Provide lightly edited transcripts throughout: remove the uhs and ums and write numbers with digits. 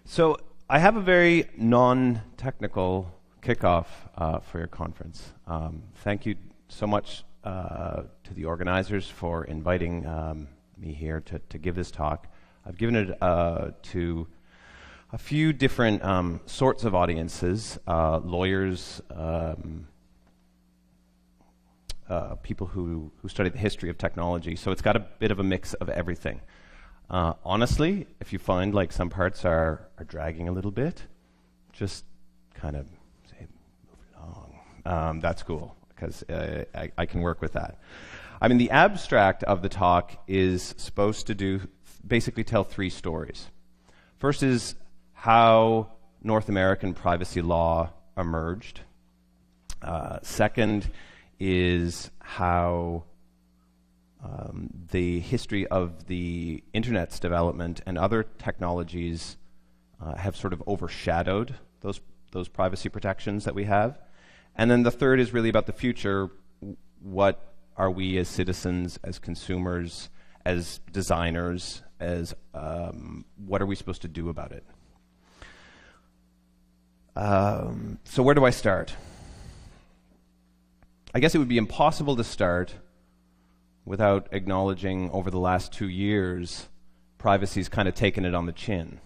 So I have a very non-technical kickoff for your conference. Thank you so much to the organizers for inviting me here to give this talk. I've given it to a few different sorts of audiences, lawyers, people who study the history of technology. So it's got a bit of a mix of everything. Honestly, if you find like some parts are dragging a little bit, just kind of say, move along. That's cool, because I can work with that. I mean, the abstract of the talk is supposed to basically tell three stories. First is how North American privacy law emerged. Second is how the history of the internet's development and other technologies have sort of overshadowed those privacy protections that we have. And then the third is really about the future. What are we as citizens, as consumers, as designers, what are we supposed to do about it? So where do I start? I guess it would be impossible to start without acknowledging over the last 2 years, privacy's kind of taken it on the chin.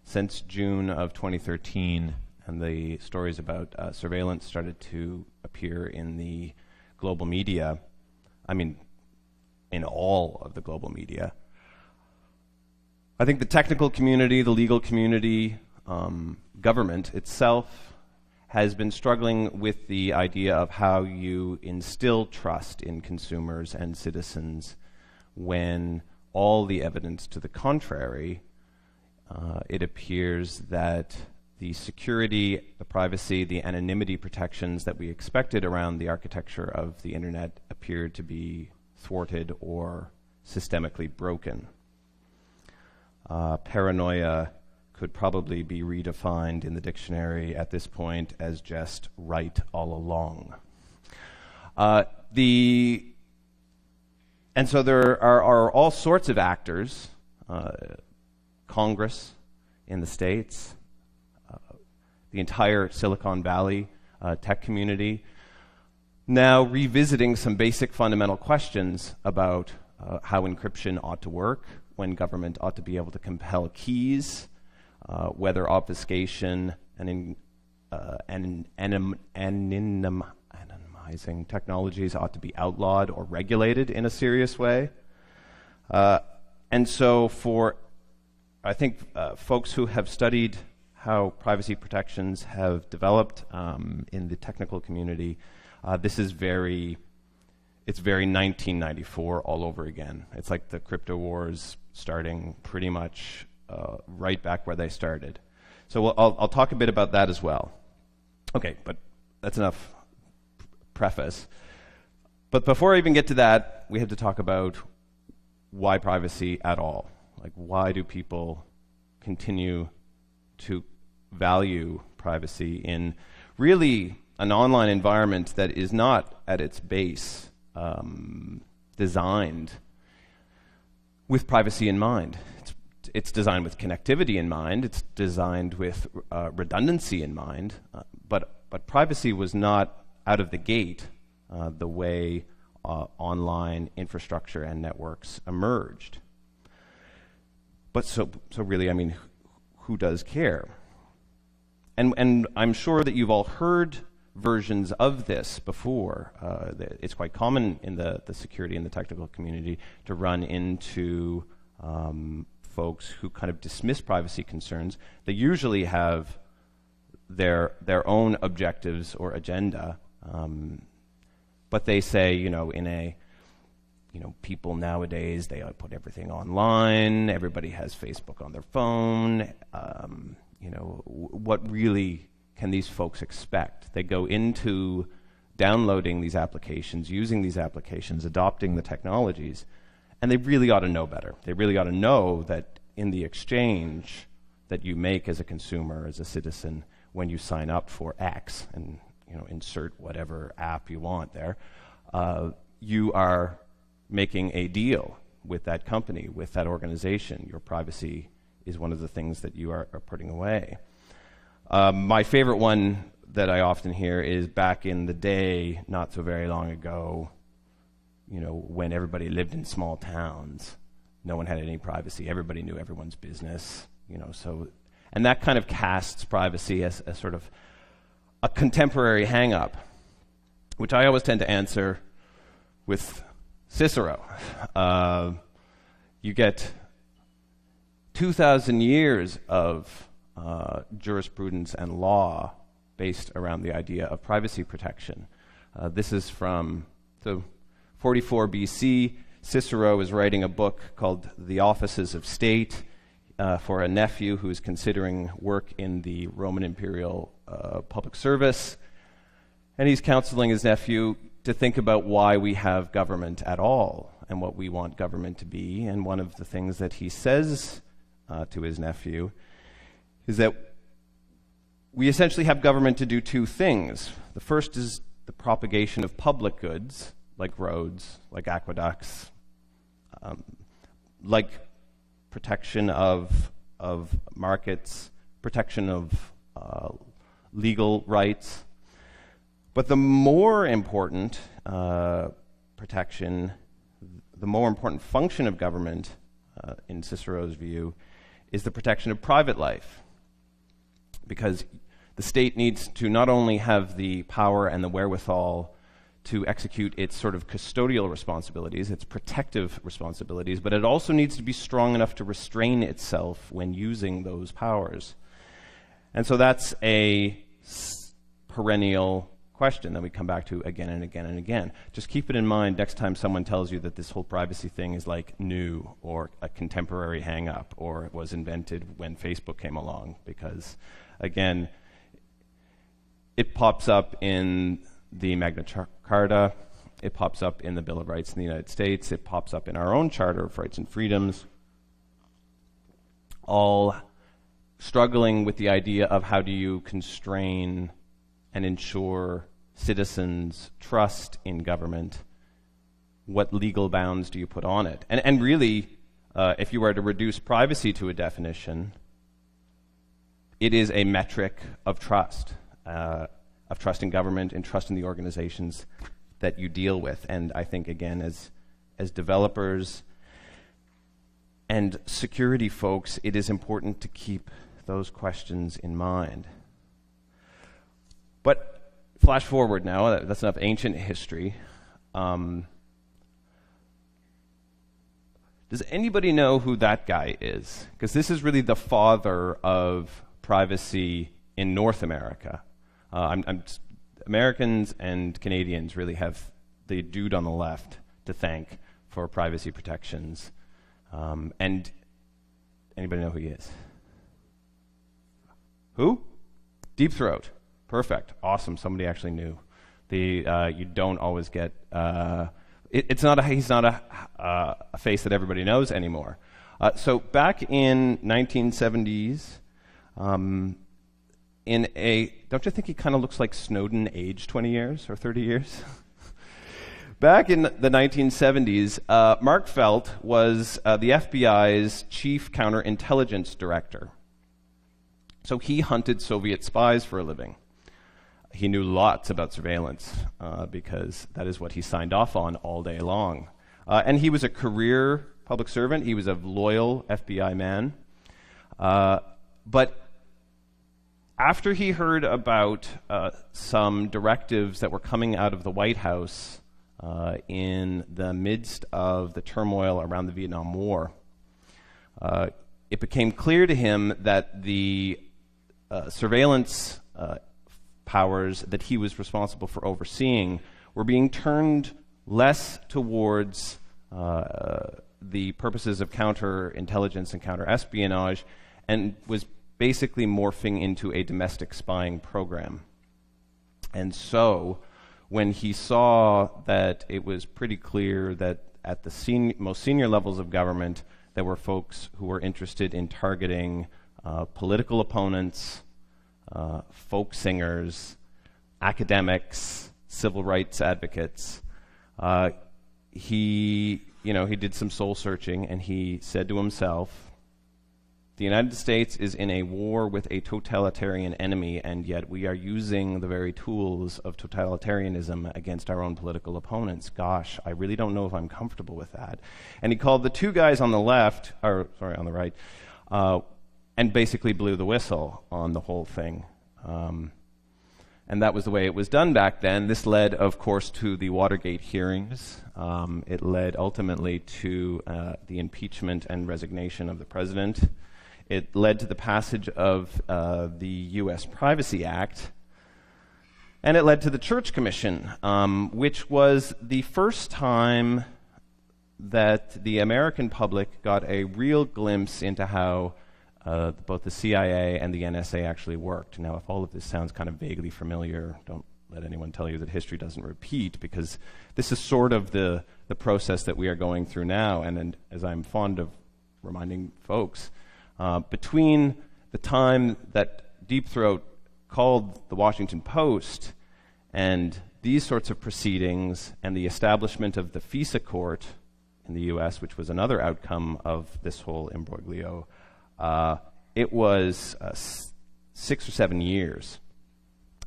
Since June of 2013, and the stories about surveillance started to appear in the global media, I mean, in all of the global media, I think the technical community, the legal community, government itself has been struggling with the idea of how you instill trust in consumers and citizens when all the evidence to the contrary, it appears that the security, the privacy, the anonymity protections that we expected around the architecture of the internet appeared to be thwarted or systemically broken. Paranoia could probably be redefined in the dictionary at this point as just right all along. And so there are all sorts of actors, Congress in the States, the entire Silicon Valley tech community, now revisiting some basic fundamental questions about how encryption ought to work, when government ought to be able to compel keys, whether obfuscation and anonymizing technologies ought to be outlawed or regulated in a serious way. And so for, I think, folks who have studied how privacy protections have developed in the technical community, this is it's very 1994 all over again. It's like the crypto wars starting pretty much right back where they started. So I'll talk a bit about that as well. Okay, but that's enough preface. But before I even get to that, we have to talk about why privacy at all. Like, why do people continue to value privacy in really an online environment that is not at its base designed with privacy in mind? It's designed with connectivity in mind. It's designed with redundancy in mind. But privacy was not out of the gate the way online infrastructure and networks emerged. But so really, I mean, who does care? And I'm sure that you've all heard versions of this before. It's quite common in the security and the technical community to run into folks who kind of dismiss privacy concerns. They usually have their own objectives or agenda, but they say, people nowadays, they put everything online, everybody has Facebook on their phone, what really can these folks expect? They go into downloading these applications, using these applications, adopting the technologies, and they really ought to know better. They really ought to know that in the exchange that you make as a consumer, as a citizen, when you sign up for X and insert whatever app you want there, you are making a deal with that company, with that organization. Your privacy is one of the things that you are putting away. My favorite one that I often hear is back in the day, not so very long ago, when everybody lived in small towns, no one had any privacy. Everybody knew everyone's business, and that kind of casts privacy as a sort of a contemporary hang-up, which I always tend to answer with Cicero. You get 2,000 years of jurisprudence and law based around the idea of privacy protection. This is from 44 BC. Cicero is writing a book called The Offices of State for a nephew who's considering work in the Roman imperial public service. And he's counseling his nephew to think about why we have government at all and what we want government to be. And one of the things that he says to his nephew is that we essentially have government to do two things. The first is the propagation of public goods, like roads, like aqueducts, like protection of markets, protection of legal rights. But the more important protection, the more important function of government, in Cicero's view, is the protection of private life. Because the state needs to not only have the power and the wherewithal to execute its sort of custodial responsibilities, its protective responsibilities, but it also needs to be strong enough to restrain itself when using those powers. And so that's a perennial question that we come back to again and again and again. Just keep it in mind next time someone tells you that this whole privacy thing is like new or a contemporary hang-up or it was invented when Facebook came along, because again, it pops up in the Magna Carta, it pops up in the Bill of Rights in the United States, it pops up in our own Charter of Rights and Freedoms, all struggling with the idea of how do you constrain and ensure citizens' trust in government. What legal bounds do you put on it? And really, if you were to reduce privacy to a definition, it is a metric of trust in government and trust in the organizations that you deal with. And I think, again, as developers and security folks, it is important to keep those questions in mind. But flash forward now, that's enough ancient history. Does anybody know who that guy is? Because this is really the father of privacy in North America. Americans and Canadians really have the dude on the left to thank for privacy protections. And anybody know who he is? Who? Deep Throat. Perfect. Awesome. Somebody actually knew. You don't always get. He's not a face that everybody knows anymore. So back in 1970s, don't you think he kind of looks like Snowden aged 20 years or 30 years? Back in the 1970s, Mark Felt was the FBI's chief counterintelligence director. So he hunted Soviet spies for a living. He knew lots about surveillance because that is what he signed off on all day long. And he was a career public servant. He was a loyal FBI man. But after he heard about some directives that were coming out of the White House in the midst of the turmoil around the Vietnam War, it became clear to him that the surveillance powers that he was responsible for overseeing were being turned less towards the purposes of counterintelligence and counterespionage, and was basically morphing into a domestic spying program. And so, when he saw that it was pretty clear that at the most senior levels of government, there were folks who were interested in targeting political opponents, folk singers, academics, civil rights advocates, he did some soul searching, and he said to himself, The United States is in a war with a totalitarian enemy, and yet we are using the very tools of totalitarianism against our own political opponents. Gosh, I really don't know if I'm comfortable with that. And he called the two guys on the left, or sorry, on the right, and basically blew the whistle on the whole thing. And that was the way it was done back then. This led, of course, to the Watergate hearings. It led ultimately to the impeachment and resignation of the president. It led to the passage of the U.S. Privacy Act. And it led to the Church Commission, which was the first time that the American public got a real glimpse into how both the CIA and the NSA actually worked. Now, if all of this sounds kind of vaguely familiar, don't let anyone tell you that history doesn't repeat, because this is sort of the process that we are going through now. And as I'm fond of reminding folks, between the time that Deep Throat called the Washington Post and these sorts of proceedings and the establishment of the FISA court in the U.S., which was another outcome of this whole imbroglio, it was 6 or 7 years,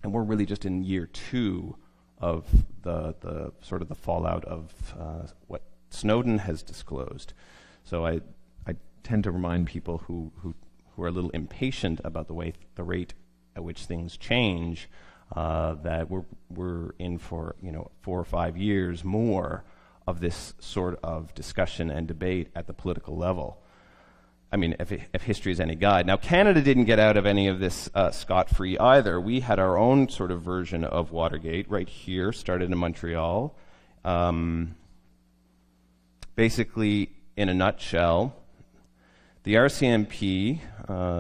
and we're really just in year 2 of the sort of the fallout of what Snowden has disclosed. So I tend to remind people who are a little impatient about the rate at which things change, that we're in for 4 or 5 years more of this sort of discussion and debate at the political level. I mean, if history is any guide. Now, Canada didn't get out of any of this scot-free either. We had our own sort of version of Watergate right here, started in Montreal. Basically, in a nutshell, the RCMP,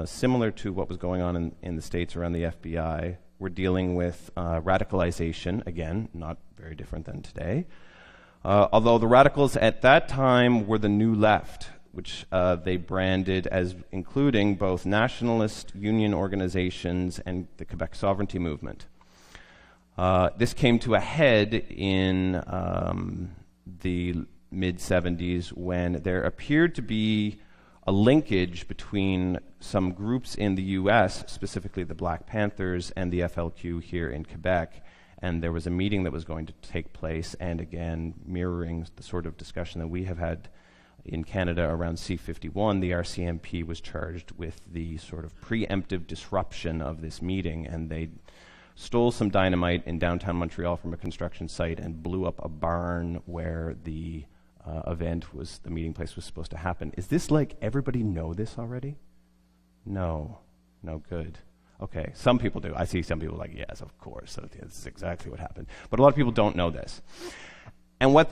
similar to what was going on in the States around the FBI, were dealing with radicalization, again, not very different than today. Although the radicals at that time were the New Left, which they branded as including both nationalist union organizations and the Quebec sovereignty movement. This came to a head in the mid-70s when there appeared to be a linkage between some groups in the U.S., specifically the Black Panthers and the FLQ here in Quebec, and there was a meeting that was going to take place, and again, mirroring the sort of discussion that we have had in Canada around C-51, the RCMP was charged with the sort of preemptive disruption of this meeting, and they stole some dynamite in downtown Montreal from a construction site and blew up a barn where the the meeting place was supposed to happen. Is this like everybody know this already? No, good. Okay, some people do. I see some people like, yes, of course, so this is exactly what happened. But a lot of people don't know this. And what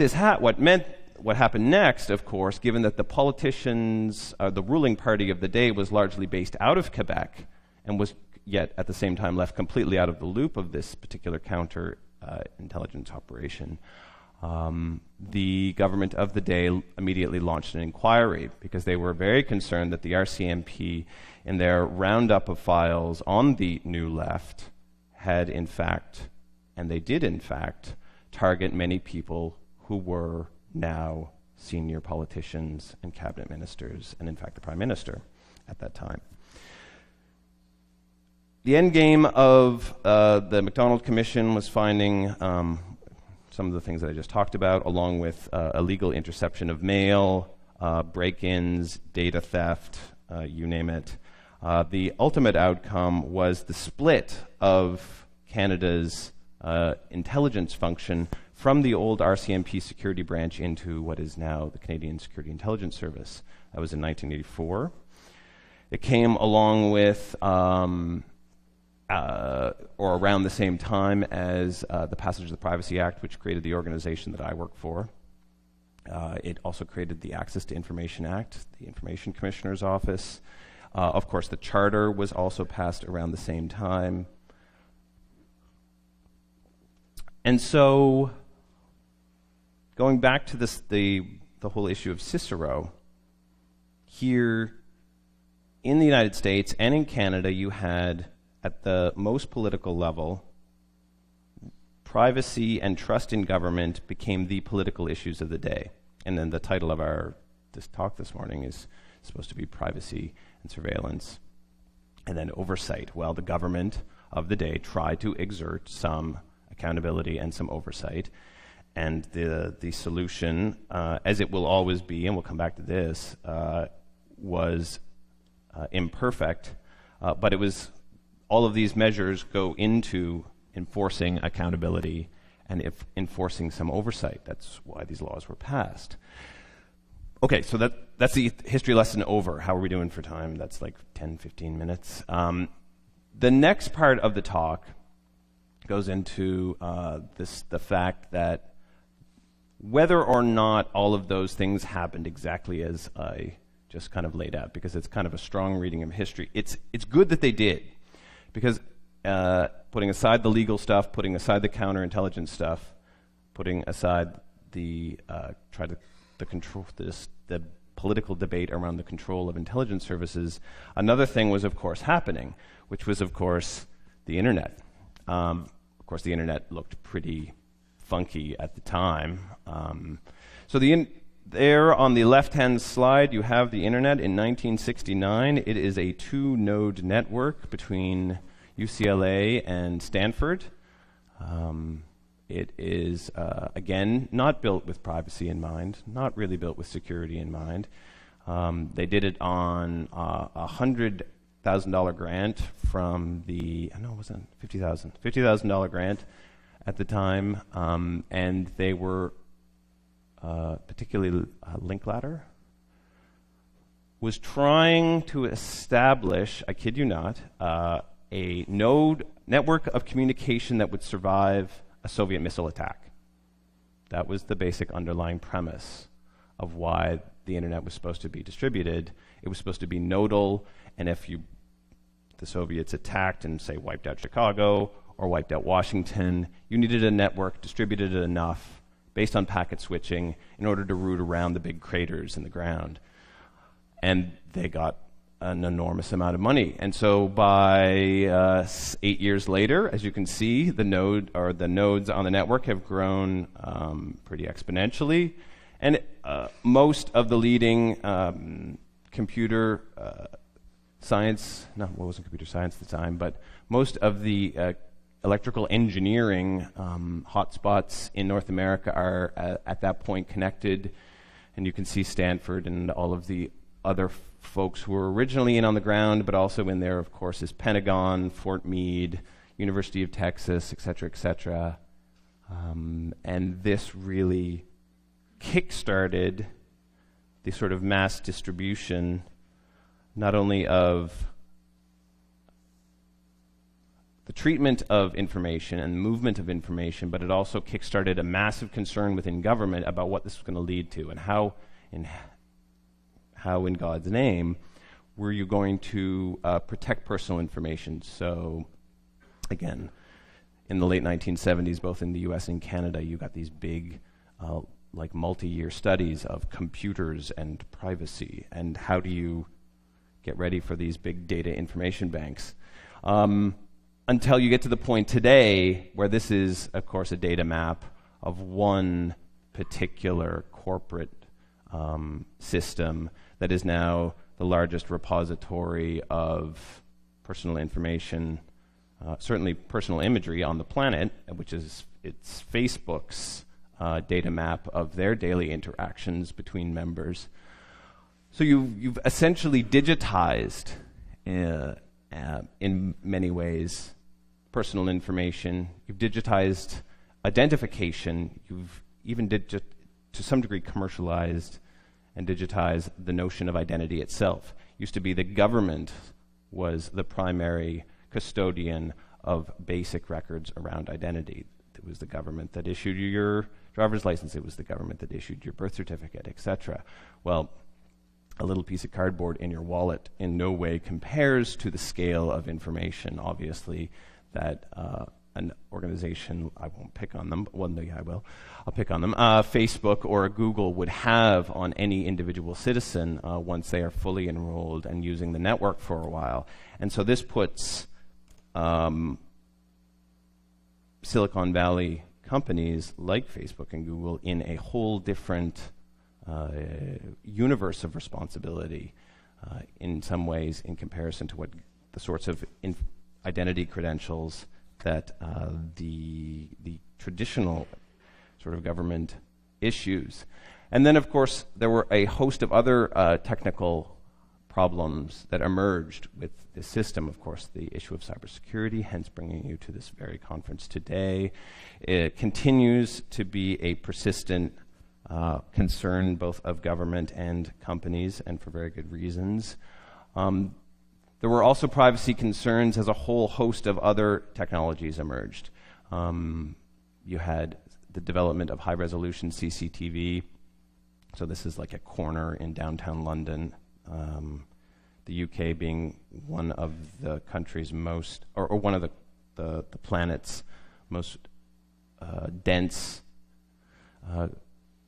happened next, of course, given that the politicians, the ruling party of the day was largely based out of Quebec and was yet at the same time left completely out of the loop of this particular counter-intelligence operation, the government of the day immediately launched an inquiry because they were very concerned that the RCMP, in their roundup of files on the New Left, had in fact, and they did in fact, target many people who were now senior politicians and cabinet ministers, and in fact the Prime Minister at that time. The end game of the Macdonald Commission was finding some of the things that I just talked about, along with illegal interception of mail, break-ins, data theft, you name it. The ultimate outcome was the split of Canada's intelligence function from the old RCMP security branch into what is now the Canadian Security Intelligence Service. That was in 1984. It came along with, or around the same time as the passage of the Privacy Act, which created the organization that I work for. It also created the Access to Information Act, the Information Commissioner's Office. Of course, the Charter was also passed around the same time. And so, going back to the whole issue of Cicero, here in the United States and in Canada, you had, at the most political level, privacy and trust in government became the political issues of the day. And then the title of this talk this morning is supposed to be Privacy and surveillance. And then oversight. Well, the government of the day tried to exert some accountability and some oversight. And the solution, as it will always be, and we'll come back to this, was imperfect, but it was all of these measures go into enforcing accountability and enforcing some oversight. That's why these laws were passed. Okay, so that's the history lesson over. How are we doing for time? That's like 10, 15 minutes. The next part of the talk goes into the fact that whether or not all of those things happened exactly as I just kind of laid out, because it's kind of a strong reading of history. It's good that they did, because putting aside the legal stuff, putting aside the counterintelligence stuff, putting aside the political debate around the control of intelligence services, another thing was, of course, happening, which was, of course, the internet. Of course, the internet looked pretty funky at the time. There on the left-hand slide, you have the internet in 1969. It is a 2-node network between UCLA and Stanford. It is, again, not built with privacy in mind, not really built with security in mind. They did it on a $100,000 grant from the, no, it wasn't $50,000 grant at the time, and they were particularly Linklater was trying to establish, I kid you not, a node network of communication that would survive a Soviet missile attack. That was the basic underlying premise of why the internet was supposed to be distributed. It was supposed to be nodal, and if the Soviets attacked and, say, wiped out Chicago or wiped out Washington, you needed a network distributed enough based on packet switching in order to route around the big craters in the ground. And they got an enormous amount of money. And so by 8 years later, as you can see, the nodes on the network have grown pretty exponentially. And most of the leading computer science, no, it wasn't computer science at the time, but most of the electrical engineering hotspots in North America are at that point connected. And you can see Stanford and all of the other folks who were originally in on the ground, but also in there, of course, is Pentagon, Fort Meade, University of Texas, et cetera, et cetera. And this really kick-started the sort of mass distribution, not only of the treatment of information and movement of information, but it also kick-started a massive concern within government about what this was going to lead to, and how in God's name were you going to protect personal information. So, again, in the late 1970s, both in the US and Canada, you got these big, like multi-year studies of computers and privacy, and how do you get ready for these big data information banks. Until you get to the point today where this is, of course, a data map of one particular corporate system that is now the largest repository of personal information, certainly personal imagery on the planet, which is it's Facebook's data map of their daily interactions between members. So you've essentially digitized, in many ways, personal information. You've digitized identification. You've even to some degree commercialized and digitized the notion of identity itself. Used to be the government was the primary custodian of basic records around identity. It was the government that issued you your driver's license. It was the government that issued your birth certificate, etc. Well, a little piece of cardboard in your wallet in no way compares to the scale of information, obviously, that an organization, I won't pick on them, but one day I will, I'll pick on them, Facebook or a Google would have on any individual citizen once they are fully enrolled and using the network for a while. And so this puts Silicon Valley companies like Facebook and Google in a whole different universe of responsibility. in some ways in comparison to what the sorts of identity credentials that the traditional sort of government issues. And then, of course, there were a host of other technical problems that emerged with this system. Of course, the issue of cybersecurity, hence bringing you to this very conference today. It continues to be a persistent concern both of government and companies, and for very good reasons. There were also privacy concerns as a whole host of other technologies emerged. You had the development of high-resolution CCTV. So this is like a corner in downtown London. The UK being one of the country's most, or one of the planet's most dense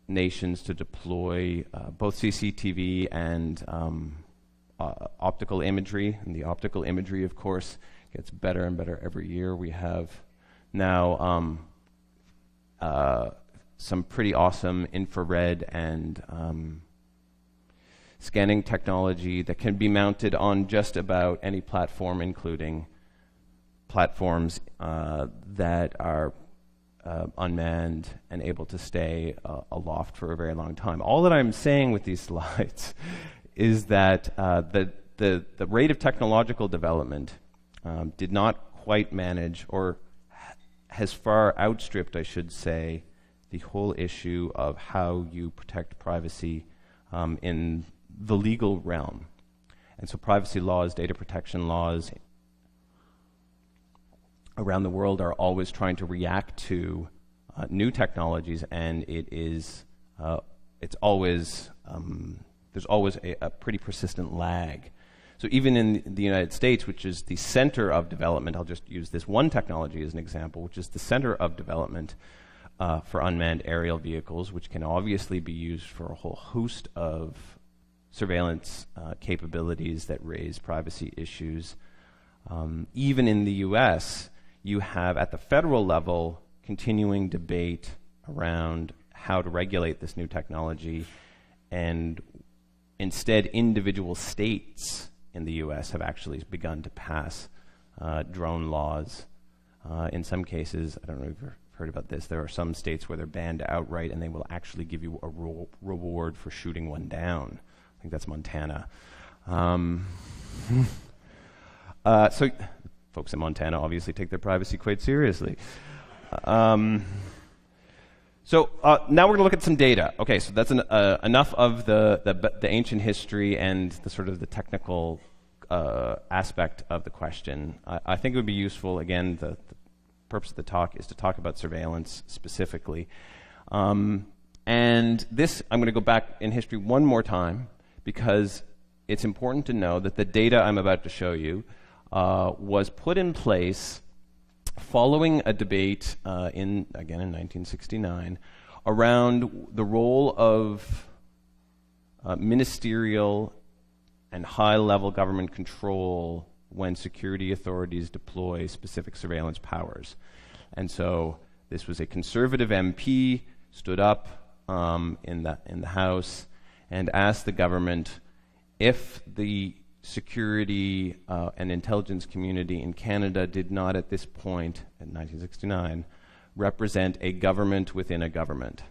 nations to deploy both CCTV and optical imagery. And the optical imagery, of course, gets better and better every year. We have now some pretty awesome infrared and scanning technology that can be mounted on just about any platform, including platforms that are unmanned and able to stay aloft for a very long time. All that I'm saying with these slides is that the rate of technological development did not quite manage, or has far outstripped, I should say, the whole issue of how you protect privacy in the legal realm. And so privacy laws, data protection laws around the world are always trying to react to new technologies, and it's always there's always a pretty persistent lag. So even in the United States, which is the center of development, I'll just use this one technology as an example, which is the center of development for unmanned aerial vehicles, which can obviously be used for a whole host of surveillance capabilities that raise privacy issues. Even in the US, you have at the federal level continuing debate around how to regulate this new technology, and instead individual states in the US have actually begun to pass drone laws. In some cases, I don't know if you've heard about this, there are some states where they're banned outright and they will actually give you a reward for shooting one down. I think that's Montana. So folks in Montana obviously take their privacy quite seriously. So now we're going to look at some data. Okay, so that's enough of the ancient history and the sort of the technical aspect of the question. I think it would be useful, again, the purpose of the talk is to talk about surveillance specifically. And this, I'm going to go back in history one more time, because it's important to know that the data I'm about to show you was put in place following a debate in 1969 around the role of ministerial and high-level government control when security authorities deploy specific surveillance powers. And so this was a conservative MP stood up in the House and asked the government if the security and intelligence community in Canada did not at this point, in 1969, represent a government within a government.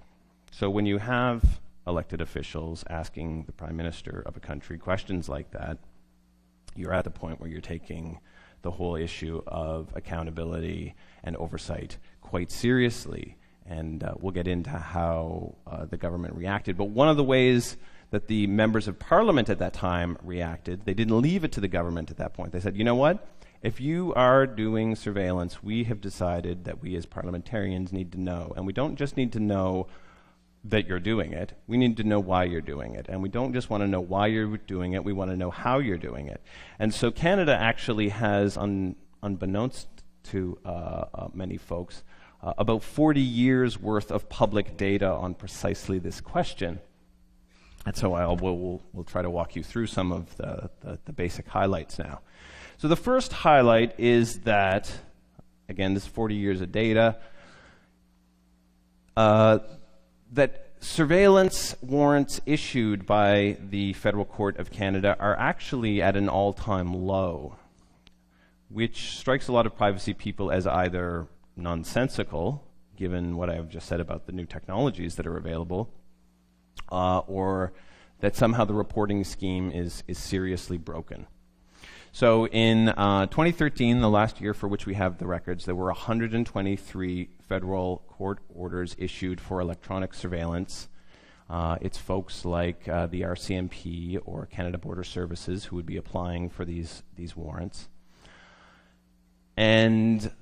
So when you have elected officials asking the Prime Minister of a country questions like that, you're at the point where you're taking the whole issue of accountability and oversight quite seriously. And we'll get into how the government reacted. But one of the ways that the members of parliament at that time reacted, they didn't leave it to the government at that point. They said, you know what? If you are doing surveillance, we have decided that we as parliamentarians need to know. And we don't just need to know that you're doing it. We need to know why you're doing it. And we don't just want to know why you're doing it. We want to know how you're doing it. And so Canada actually has, unbeknownst to many folks, about 40 years worth of public data on precisely this question. And so we'll try to walk you through some of the basic highlights now. So the first highlight is that, again, this 40 years of data, that surveillance warrants issued by the Federal Court of Canada are actually at an all-time low, which strikes a lot of privacy people as either nonsensical, given what I've just said about the new technologies that are available, or that somehow the reporting scheme is seriously broken. So in 2013, the last year for which we have the records, there were 123 federal court orders issued for electronic surveillance. It's folks like the RCMP or Canada Border Services who would be applying for these warrants. And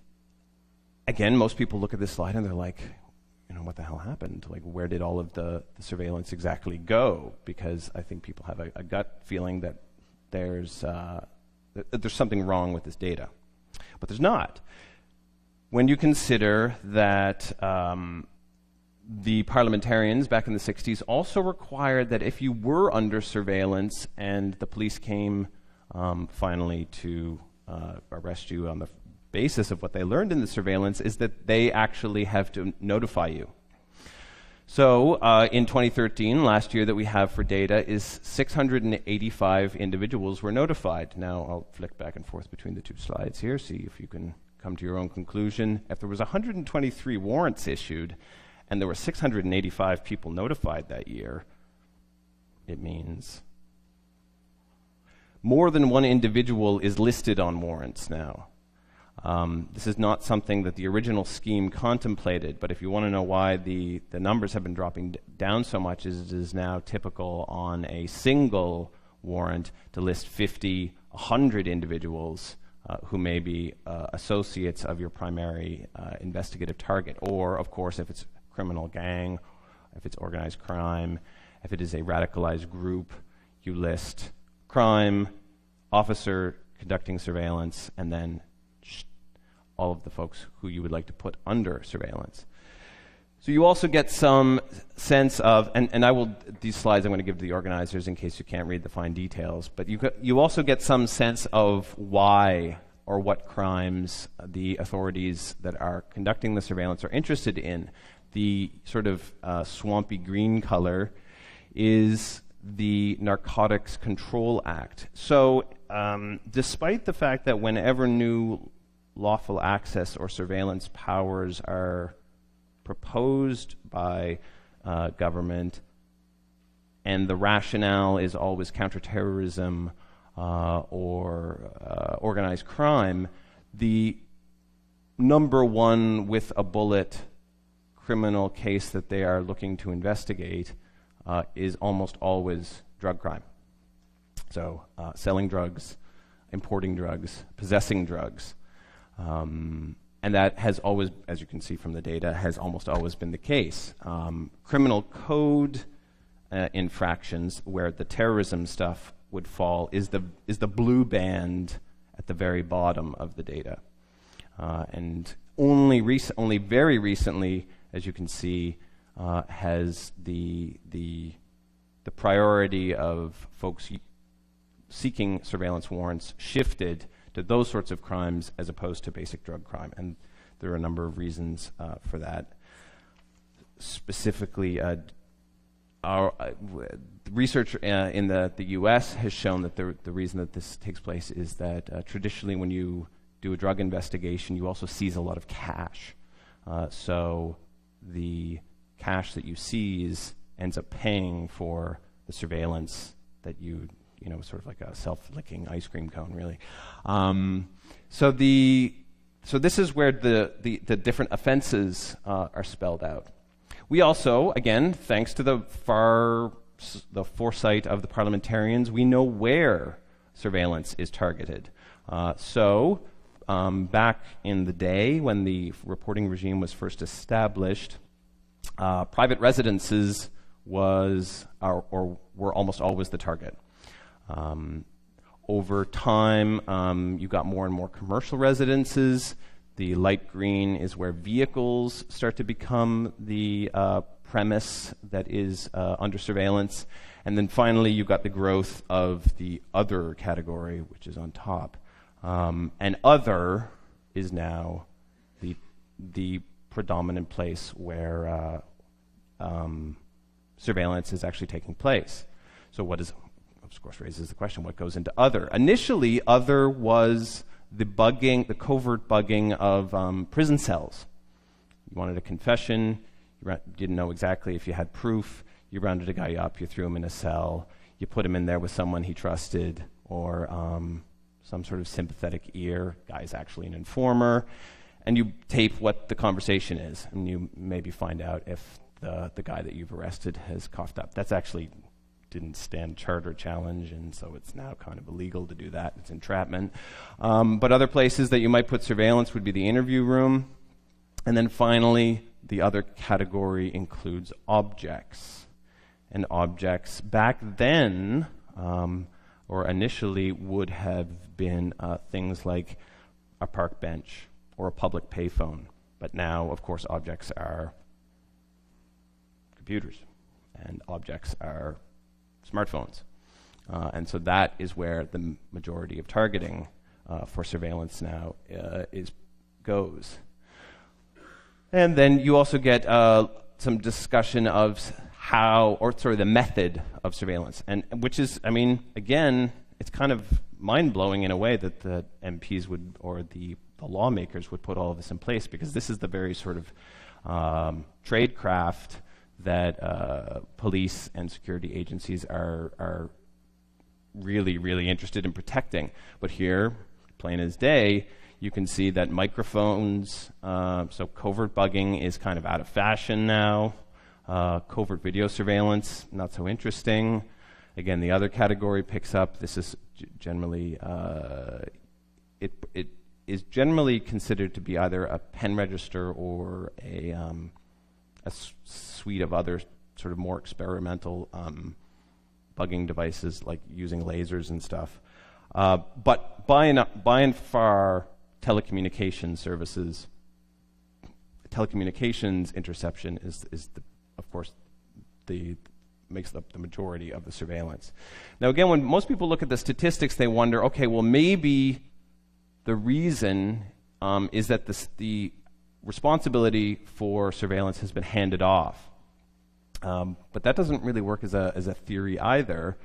again, most people look at this slide and they're like, you know, what the hell happened? Like, where did all of the surveillance exactly go? Because I think people have a gut feeling that there's something wrong with this data. But there's not. When you consider that the parliamentarians back in the 60s also required that if you were under surveillance and the police came finally to arrest you on the basis of what they learned in the surveillance, is that they actually have to notify you. So in 2013, last year that we have for data, is 685 individuals were notified. Now I'll flick back and forth between the two slides here, see if you can come to your own conclusion. If there was 123 warrants issued and there were 685 people notified that year, it means more than one individual is listed on warrants now. This is not something that the original scheme contemplated, but if you want to know why the numbers have been dropping down so much, it is now typical on a single warrant to list 50, 100 individuals who may be associates of your primary investigative target. Or, of course, if it's a criminal gang, if it's organized crime, if it is a radicalized group, you list crime, officer conducting surveillance, and then all of the folks who you would like to put under surveillance. So you also get some sense of, and these slides I'm going to give to the organizers in case you can't read the fine details, but you also get some sense of why or what crimes the authorities that are conducting the surveillance are interested in. The sort of swampy green color is the Narcotics Control Act. So despite the fact that whenever new lawful access or surveillance powers are proposed by government, and the rationale is always counterterrorism or organized crime, the number one with a bullet criminal case that they are looking to investigate is almost always drug crime. So selling drugs, importing drugs, possessing drugs. And that has always, as you can see from the data, has almost always been the case. Criminal code infractions, where the terrorism stuff would fall, is the blue band at the very bottom of the data. And only very recently, as you can see, has the priority of folks seeking surveillance warrants shifted to those sorts of crimes as opposed to basic drug crime. And there are a number of reasons for that. Specifically, our research in the US has shown that the reason that this takes place is that traditionally when you do a drug investigation, you also seize a lot of cash. So the cash that you seize ends up paying for the surveillance that you know, sort of like a self-licking ice cream cone, really. So this is where the different offenses are spelled out. We also, again, thanks to the foresight of the parliamentarians, we know where surveillance is targeted. So back in the day when the reporting regime was first established, private residences were almost always the target. Over time, you got more and more commercial residences. The light green is where vehicles start to become the premise that is under surveillance. And then finally, you got the growth of the other category, which is on top. And other is now the predominant place where surveillance is actually taking place. So what is, of course, raises the question, what goes into other? Initially, other was the bugging, the covert bugging of prison cells. You wanted a confession, you didn't know exactly if you had proof, you rounded a guy up, you threw him in a cell, you put him in there with someone he trusted, or some sort of sympathetic ear, guy's actually an informer, and you tape what the conversation is, and you maybe find out if the guy that you've arrested has coughed up. That's actually didn't stand charter challenge, and so it's now kind of illegal to do that. It's entrapment. But other places that you might put surveillance would be the interview room. And then finally, the other category includes objects. And objects back then, or initially, would have been things like a park bench or a public payphone. But now, of course, objects are computers, and objects are smartphones. And so that is where the majority of targeting for surveillance now goes. And then you also get some discussion of the method of surveillance, and which is, I mean, again, it's kind of mind-blowing in a way that the MPs would, or the lawmakers would put all of this in place, because this is the very sort of tradecraft that police and security agencies are really, really interested in protecting. But here, plain as day, you can see that microphones, so covert bugging is kind of out of fashion now. Covert video surveillance, not so interesting. Again, the other category picks up. This is generally, it is generally considered to be either a pen register or a suite of other sort of more experimental bugging devices, like using lasers and stuff. But by and far, telecommunications interception is of course, makes up the majority of the surveillance. Now again, when most people look at the statistics, they wonder, okay, well maybe the reason is that the responsibility for surveillance has been handed off. But that doesn't really work as a theory either,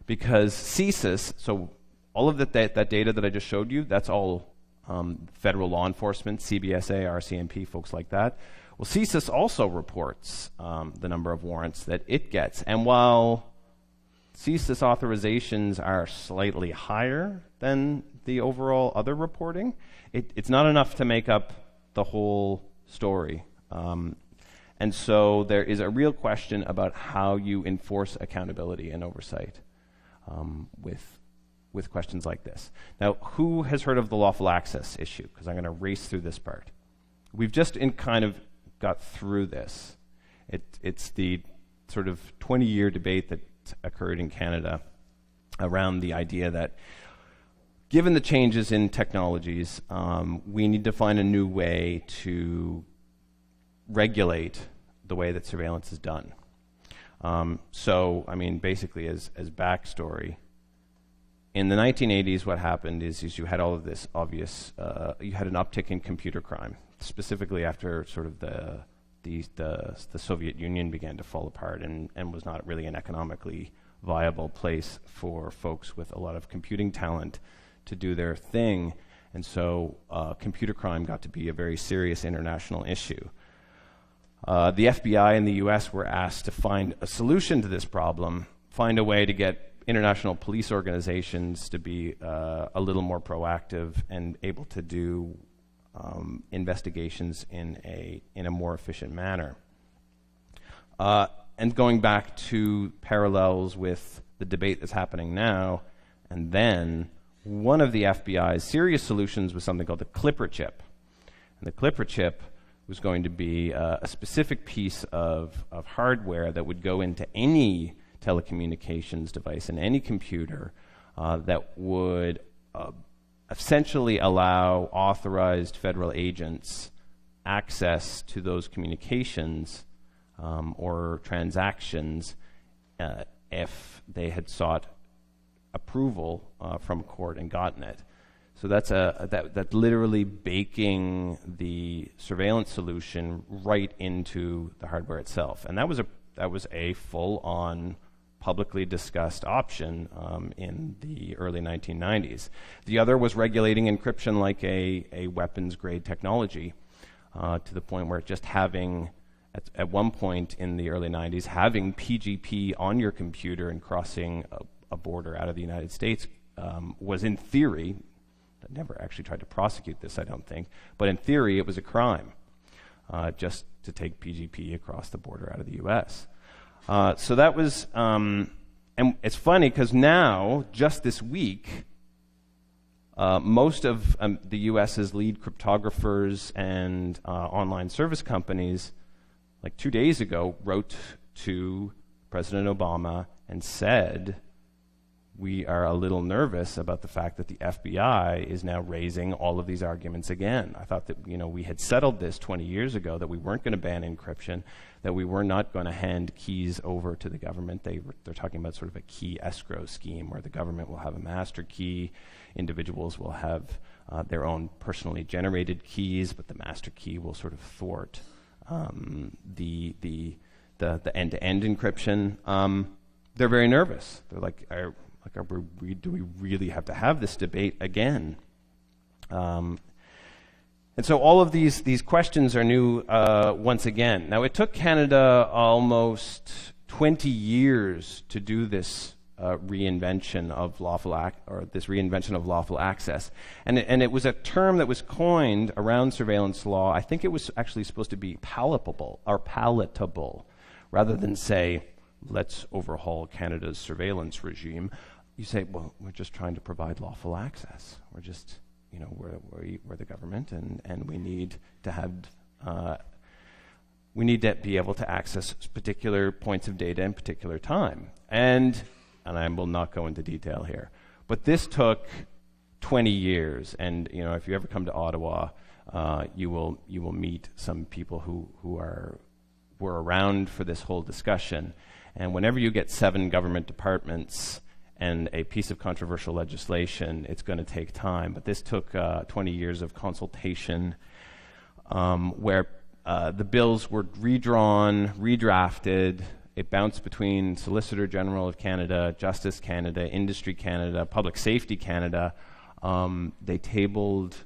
because CSIS, so all of that data that I just showed you, that's all federal law enforcement, CBSA, RCMP, folks like that. Well, CSIS also reports the number of warrants that it gets. And while CSIS authorizations are slightly higher than the overall other reporting, it's not enough to make up the whole story. And so there is a real question about how you enforce accountability and oversight with questions like this. Now, who has heard of the lawful access issue? Because I'm going to race through this part. We've just kind of got through this. It's the sort of 20-year debate that occurred in Canada around the idea that given the changes in technologies, we need to find a new way to regulate the way that surveillance is done. So, I mean, basically as backstory, in the 1980s, what happened is you had all of this obvious, you had an uptick in computer crime, specifically after sort of the Soviet Union began to fall apart and was not really an economically viable place for folks with a lot of computing talent to do their thing. And so computer crime got to be a very serious international issue. The FBI in the US were asked to find a solution to this problem, find a way to get international police organizations to be a little more proactive and able to do investigations in a more efficient manner. And going back to parallels with the debate that's happening now, and then one of the FBI's serious solutions was something called the Clipper chip. And the Clipper chip was going to be a specific piece of hardware that would go into any telecommunications device and any computer that would essentially allow authorized federal agents access to those communications or transactions if they had sought approval from a court and gotten it. So that's literally baking the surveillance solution right into the hardware itself. And that was a that was a full-on, publicly discussed option in the early 1990s. The other was regulating encryption like a weapons-grade technology, to the point where just having, at one point in the early 90s, having PGP on your computer and crossing a border out of the United States was, in theory, I never actually tried to prosecute this, I don't think, but in theory it was a crime, just to take PGP across the border out of the US. So that was, and it's funny because now, just this week, most of the US's lead cryptographers and online service companies, like 2 days ago, wrote to President Obama and said, we are a little nervous about the fact that the FBI is now raising all of these arguments again. I thought that, we had settled this 20 years ago, that we weren't going to ban encryption, that we were not going to hand keys over to the government. They're talking about sort of a key escrow scheme where the government will have a master key, individuals will have their own personally generated keys, but the master key will sort of thwart the end-to-end encryption. They're very nervous. They're like, do we really have to have this debate again? And so all of these questions are new once again. Now, it took Canada almost 20 years to do this reinvention of lawful access, and it was a term that was coined around surveillance law. I think it was actually supposed to be palatable, rather than say, let's overhaul Canada's surveillance regime. You say, well, we're just trying to provide lawful access. We're just, we're the government, and we need to have, we need to be able to access particular points of data in particular time. And I will not go into detail here, but this took 20 years. And if you ever come to Ottawa, you will meet some people who were around for this whole discussion. And whenever you get 7 government departments and a piece of controversial legislation, it's going to take time. But this took 20 years of consultation, where the bills were redrawn, redrafted. It bounced between Solicitor General of Canada, Justice Canada, Industry Canada, Public Safety Canada. They tabled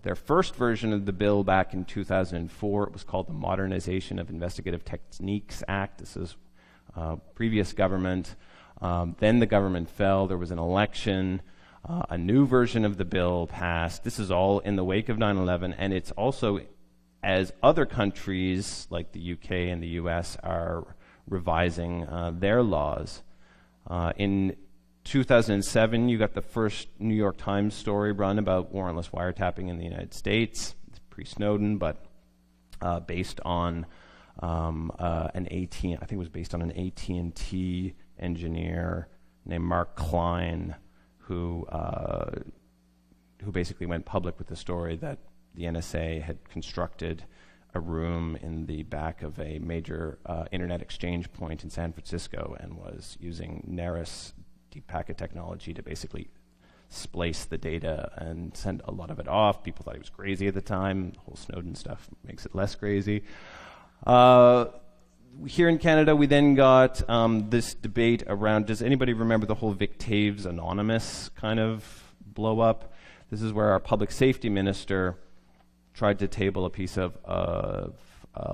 their first version of the bill back in 2004. It was called the Modernization of Investigative Techniques Act. This is previous government. Then the government fell. There was an election. A new version of the bill passed. This is all in the wake of 9/11, and it's also as other countries like the UK and the US are revising their laws. In 2007, you got the first New York Times story run about warrantless wiretapping in the United States. It's pre-Snowden, but based on I think it was based on an AT&T engineer named Mark Klein, who basically went public with the story that the NSA had constructed a room in the back of a major internet exchange point in San Francisco and was using NARIS deep packet technology to basically splice the data and send a lot of it off. People thought he was crazy at the time. The whole Snowden stuff makes it less crazy. Here in Canada, we then got this debate around, does anybody remember the whole Vic Taves Anonymous kind of blow up? This is where our public safety minister tried to table a piece of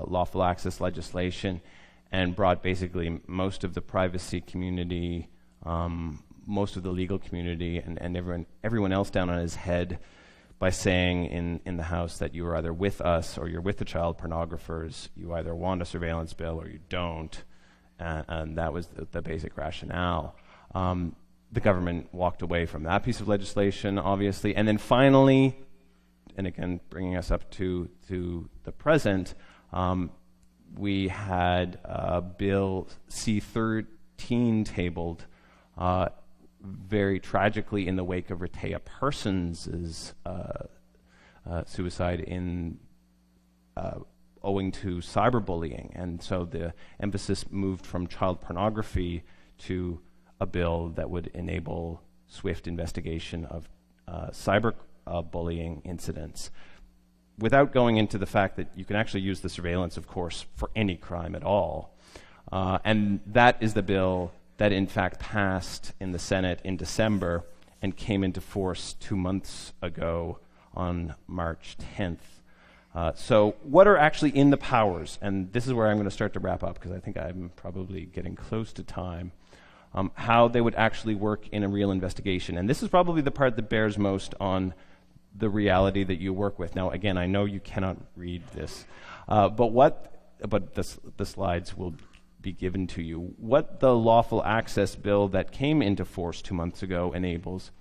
lawful access legislation and brought basically most of the privacy community, most of the legal community, and everyone else down on his head by saying in the House that you are either with us or you're with the child pornographers. You either want a surveillance bill or you don't. And that was the basic rationale. The government walked away from that piece of legislation, obviously. And then finally, and again, bringing us up to the present, we had Bill C-13 tabled very tragically in the wake of Rehtaeh Parsons' suicide owing to cyberbullying. And so the emphasis moved from child pornography to a bill that would enable swift investigation of cyberbullying incidents, without going into the fact that you can actually use the surveillance, of course, for any crime at all. And that is the bill that in fact passed in the Senate in December and came into force 2 months ago on March 10th. So what are actually in the powers? And this is where I'm going to start to wrap up, because I think I'm probably getting close to time. How they would actually work in a real investigation. And this is probably the part that bears most on the reality that you work with. Now, again, I know you cannot read this, but the slides will be given to you. What the lawful access bill that came into force 2 months ago enables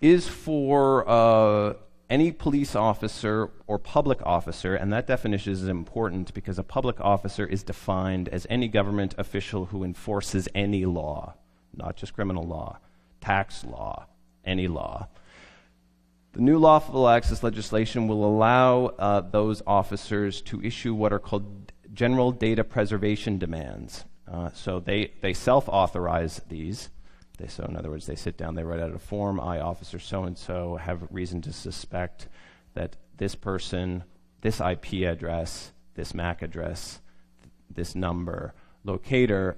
is for any police officer or public officer, and that definition is important because a public officer is defined as any government official who enforces any law, not just criminal law, tax law, any law. The new lawful access legislation will allow those officers to issue what are called general data preservation demands. So they self-authorize these. So in other words, they sit down, they write out a form, I, officer so-and-so, have reason to suspect that this person, this IP address, this MAC address, this number, locator,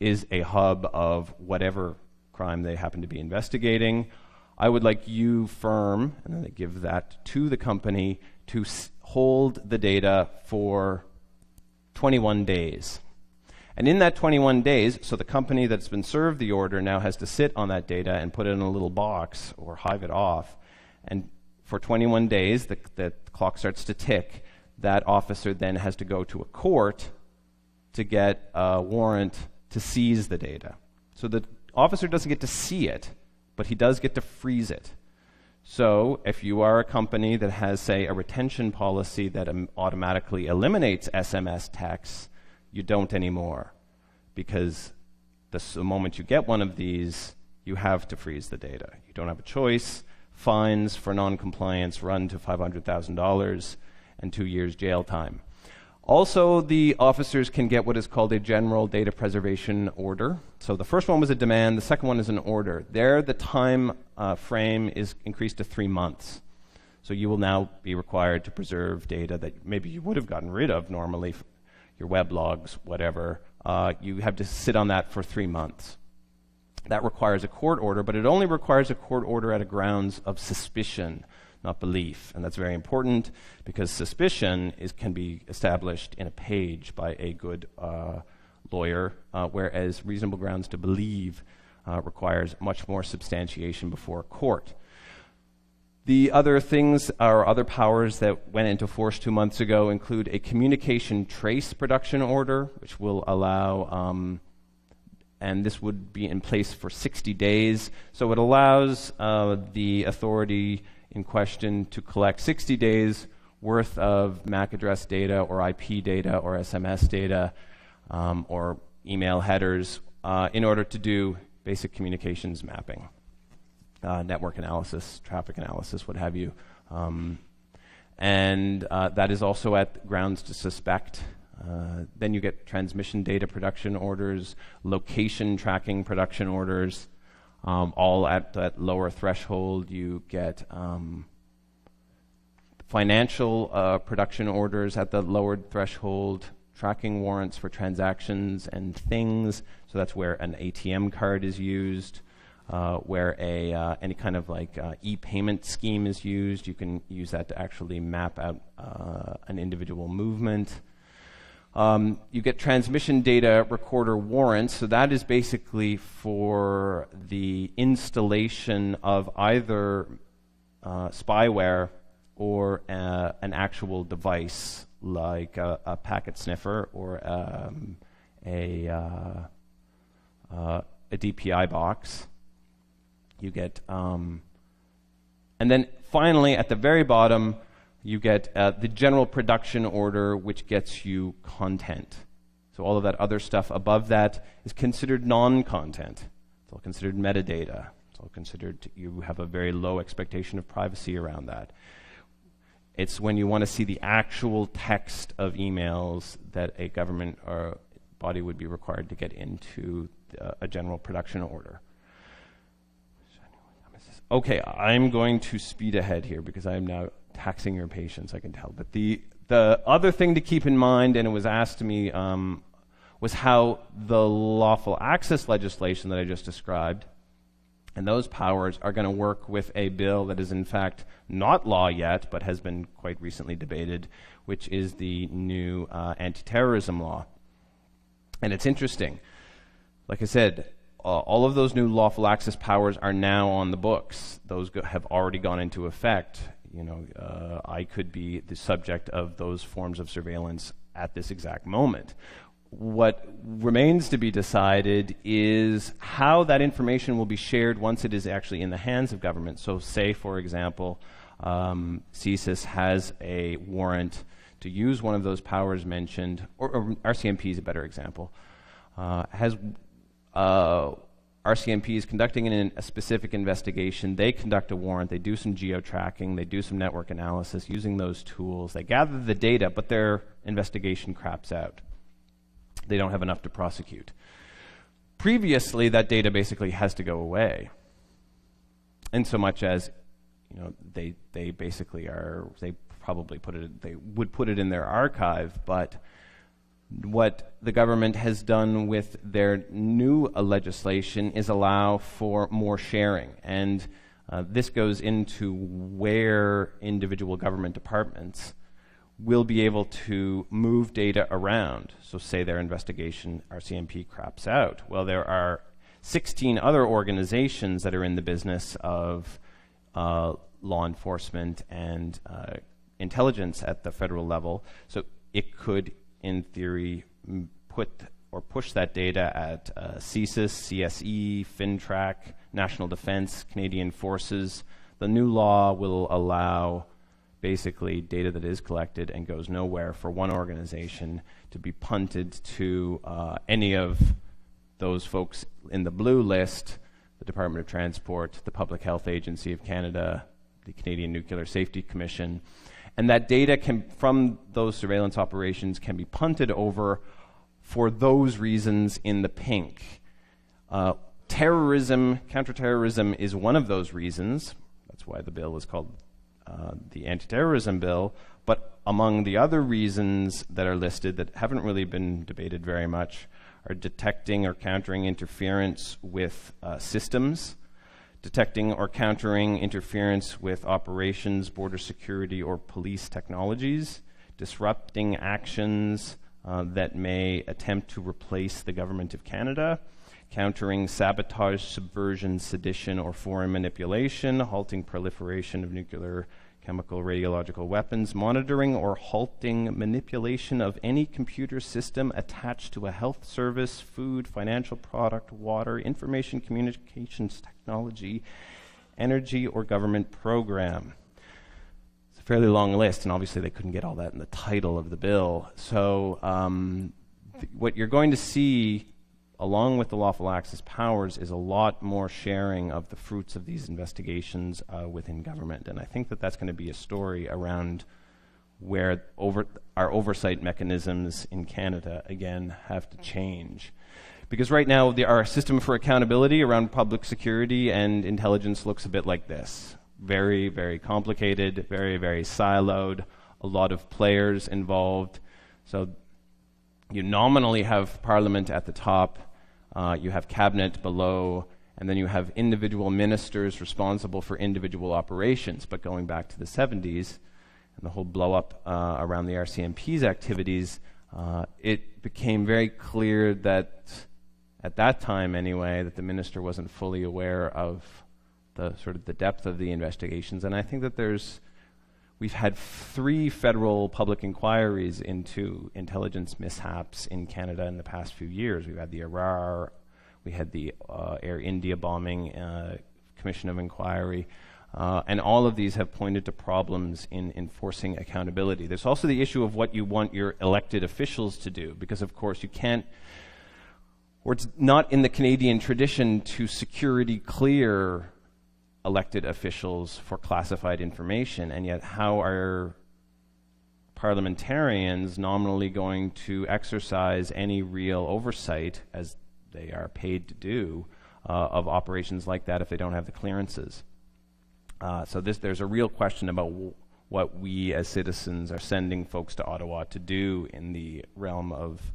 is a hub of whatever crime they happen to be investigating. I would like you, firm, and then they give that to the company, to hold the data for 21 days. And in that 21 days, so the company that's been served the order now has to sit on that data and put it in a little box or hive it off. And for 21 days, the clock starts to tick. That officer then has to go to a court to get a warrant to seize the data. So the officer doesn't get to see it, but he does get to freeze it. So if you are a company that has, say, a retention policy that automatically eliminates SMS texts, you don't anymore, because the moment you get one of these, you have to freeze the data. You don't have a choice. Fines for non-compliance run to $500,000 and 2 years jail time. Also, the officers can get what is called a general data preservation order. So the first one was a demand, the second one is an order. There, the time frame is increased to 3 months. So you will now be required to preserve data that maybe you would have gotten rid of normally, your web logs, whatever. You have to sit on that for 3 months. That requires a court order, but it only requires a court order at a grounds of suspicion, not belief. And that's very important because suspicion can be established in a page by a good lawyer, whereas reasonable grounds to believe requires much more substantiation before a court. The other things, or other powers that went into force 2 months ago, include a communication trace production order, which will allow, and this would be in place for 60 days. So it allows the authority in question to collect 60 days worth of MAC address data or IP data or SMS data or email headers in order to do basic communications mapping. Network analysis, traffic analysis, what have you. And that is also at grounds to suspect. Then you get transmission data production orders, location tracking production orders, all at that lower threshold. You get financial production orders at the lowered threshold, tracking warrants for transactions and things. So that's where an ATM card is used. Where any kind of like e-payment scheme is used. You can use that to actually map out an individual movement. You get transmission data recorder warrants. So that is basically for the installation of either spyware or an actual device like a packet sniffer or a DPI box. You get, and then finally at the very bottom, you get the general production order, which gets you content. So all of that other stuff above that is considered non-content. It's all considered metadata. It's all considered, you have a very low expectation of privacy around that. It's when you want to see the actual text of emails that a government or body would be required to get into a general production order. Okay, I'm going to speed ahead here because I am now taxing your patience, I can tell. But the The other thing to keep in mind, and it was asked to me, was how the lawful access legislation that I just described and those powers are going to work with a bill that is in fact not law yet, but has been quite recently debated, which is the new anti-terrorism law. And it's interesting. Like I said, all of those new lawful access powers are now on the books. Those have already gone into effect. You know, I could be the subject of those forms of surveillance at this exact moment. What remains to be decided is how that information will be shared once it is actually in the hands of government. So say, for example, CSIS has a warrant to use one of those powers mentioned, or RCMP is a better example, RCMP is conducting a specific investigation. They conduct a warrant. They do some geo-tracking. They do some network analysis using those tools. They gather the data, but their investigation craps out. They don't have enough to prosecute. Previously, that data basically has to go away, in so much as, you know, they basically are, they would put it in their archive, but what the government has done with their new legislation is allow for more sharing. And this goes into where individual government departments will be able to move data around. So say their investigation, RCMP, craps out. Well, there are 16 other organizations that are in the business of law enforcement and intelligence at the federal level. So it could, in theory, push that data at CSIS, CSE, FinTrack, National Defense, Canadian Forces. The new law will allow basically data that is collected and goes nowhere for one organization to be punted to any of those folks in the blue list, the Department of Transport, the Public Health Agency of Canada, the Canadian Nuclear Safety Commission. And that data from those surveillance operations can be punted over for those reasons in the pink. Terrorism, counterterrorism is one of those reasons. That's why the bill is called the anti-terrorism bill. But among the other reasons that are listed that haven't really been debated very much are detecting or countering interference with systems, detecting or countering interference with operations, border security, or police technologies, disrupting actions that may attempt to replace the government of Canada, countering sabotage, subversion, sedition, or foreign manipulation, halting proliferation of nuclear, chemical, radiological weapons, monitoring or halting manipulation of any computer system attached to a health service, food, financial product, water, information communications technology, energy, or government program. It's a fairly long list, and obviously they couldn't get all that in the title of the bill. So what you're going to see, along with the lawful access powers, is a lot more sharing of the fruits of these investigations within government. And I think that that's going to be a story around where our oversight mechanisms in Canada, again, have to change. Because right now, our system for accountability around public security and intelligence looks a bit like this. Very, very complicated, very, very siloed, a lot of players involved. So you nominally have Parliament at the top, you have cabinet below, and then you have individual ministers responsible for individual operations. But going back to the 70s and the whole blow-up around the RCMP's activities, it became very clear that, at that time anyway, that the minister wasn't fully aware of the sort of the depth of the investigations. And I think that we've had 3 federal public inquiries into intelligence mishaps in Canada in the past few years. We've had the Arar, we had the Air India bombing commission of inquiry, and all of these have pointed to problems in enforcing accountability. There's also the issue of what you want your elected officials to do, because of course you can't, or it's not in the Canadian tradition to security clear elected officials for classified information, and yet how are parliamentarians nominally going to exercise any real oversight, as they are paid to do, of operations like that if they don't have the clearances? So there's a real question about what we as citizens are sending folks to Ottawa to do in the realm of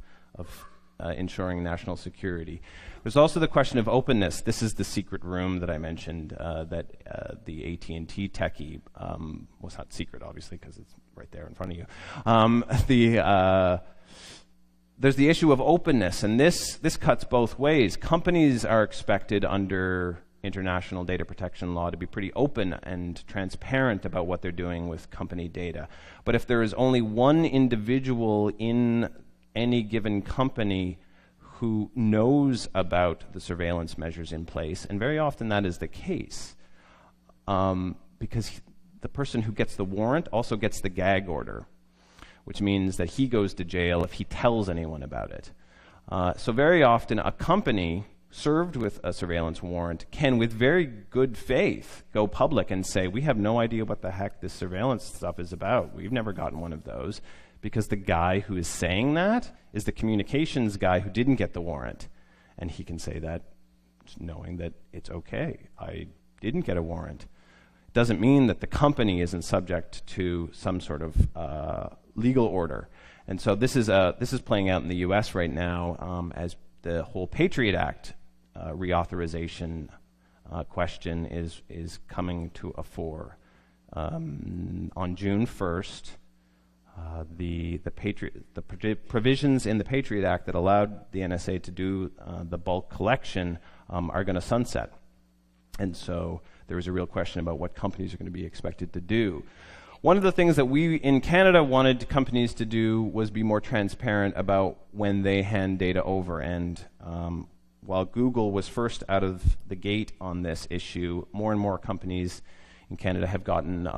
ensuring national security. There's also the question of openness. This is the secret room that I mentioned that the AT&T techie was not secret, obviously, because it's right there in front of you. There's the issue of openness, and this cuts both ways. Companies are expected under international data protection law to be pretty open and transparent about what they're doing with company data. But if there is only one individual in any given company who knows about the surveillance measures in place, and very often that is the case, because the person who gets the warrant also gets the gag order, which means that he goes to jail if he tells anyone about it. So very often a company served with a surveillance warrant can, with very good faith, go public and say, we have no idea what the heck this surveillance stuff is about. We've never gotten one of those, because the guy who is saying that is the communications guy who didn't get the warrant. And he can say that knowing that it's okay, I didn't get a warrant. It doesn't mean that the company isn't subject to some sort of legal order. And so this is playing out in the US right now as the whole Patriot Act reauthorization question is coming to a fore. On June 1st, the provisions in the Patriot Act that allowed the NSA to do the bulk collection are going to sunset. And so there is a real question about what companies are going to be expected to do. One of the things that we in Canada wanted companies to do was be more transparent about when they hand data over. And while Google was first out of the gate on this issue, more and more companies in Canada have gotten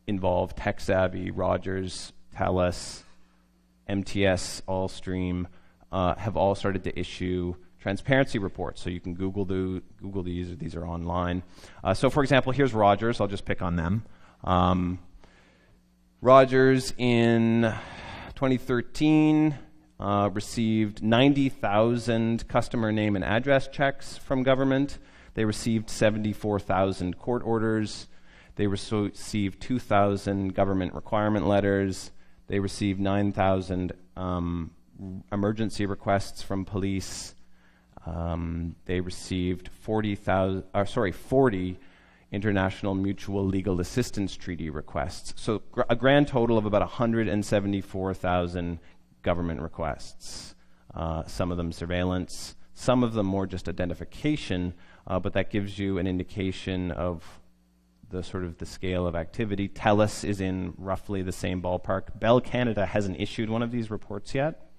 involved. TechSavvy, Rogers, TELUS, MTS, Allstream have all started to issue transparency reports. So you can Google these. These are online. So for example, here's Rogers. I'll just pick on them. Rogers in 2013 received 90,000 customer name and address checks from government. They received 74,000 court orders. They received 2,000 government requirement letters. They received 9,000 emergency requests from police. They received 40 international mutual legal assistance treaty requests. So a grand total of about 174,000 government requests. Some of them surveillance, some of them more just identification, but that gives you an indication of the sort of the scale of activity. TELUS is in roughly the same ballpark. Bell Canada hasn't issued one of these reports yet.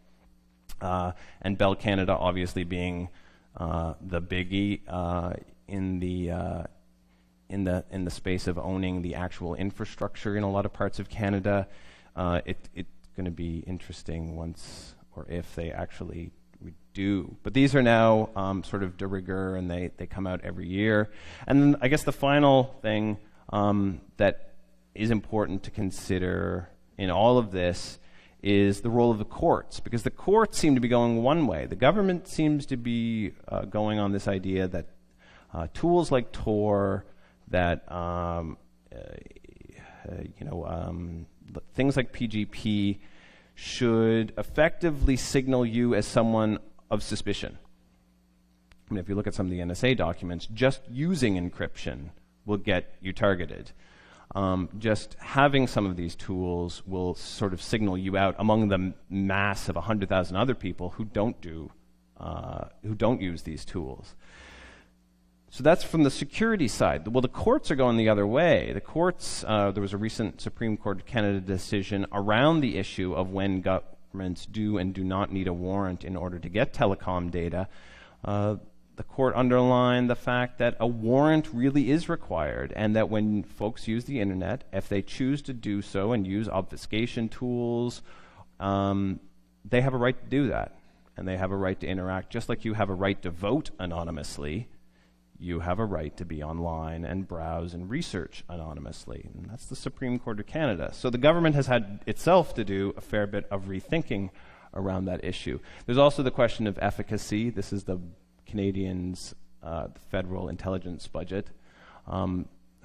And Bell Canada obviously being the biggie in the space of owning the actual infrastructure in a lot of parts of Canada. It's going to be interesting once or if they actually do. But these are now sort of de rigueur, and they come out every year. And then I guess the final thing that is important to consider in all of this is the role of the courts, because the courts seem to be going one way. The government seems to be going on this idea that tools like Tor, that things like PGP should effectively signal you as someone of suspicion. I mean, if you look at some of the NSA documents, just using encryption will get you targeted. Just having some of these tools will sort of signal you out among the mass of 100,000 other people who don't use these tools. So that's from the security side. Well, the courts are going the other way. The courts, there was a recent Supreme Court of Canada decision around the issue of when governments do and do not need a warrant in order to get telecom data. The court underlined the fact that a warrant really is required, and that when folks use the internet, if they choose to do so and use obfuscation tools, they have a right to do that, and they have a right to interact. Just like you have a right to vote anonymously, you have a right to be online and browse and research anonymously. And that's the Supreme Court of Canada. So the government has had itself to do a fair bit of rethinking around that issue. There's also the question of efficacy. This is the Canadians' federal intelligence budget.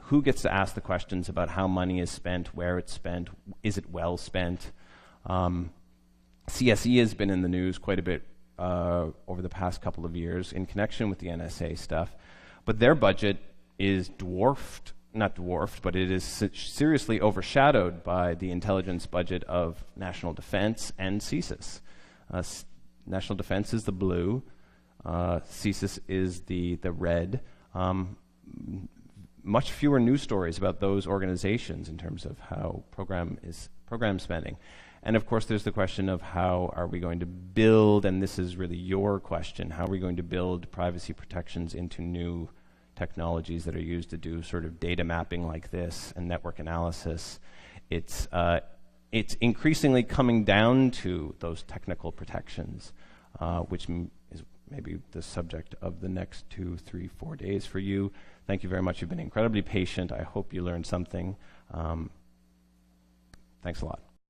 who gets to ask the questions about how money is spent, where it's spent, is it well spent? CSE has been in the news quite a bit over the past couple of years in connection with the NSA stuff, but their budget is not dwarfed, but it is seriously overshadowed by the intelligence budget of National Defense and CSIS. National Defense is the blue, CSIS is the red. Much fewer news stories about those organizations in terms of how program spending. And of course there's the question of how are we going to build, and this is really your question, how are we going to build privacy protections into new technologies that are used to do sort of data mapping like this and network analysis. It's increasingly coming down to those technical protections, which is maybe the subject of the next 2, 3, 4 days for you. Thank you very much. You've been incredibly patient. I hope you learned something. Thanks a lot.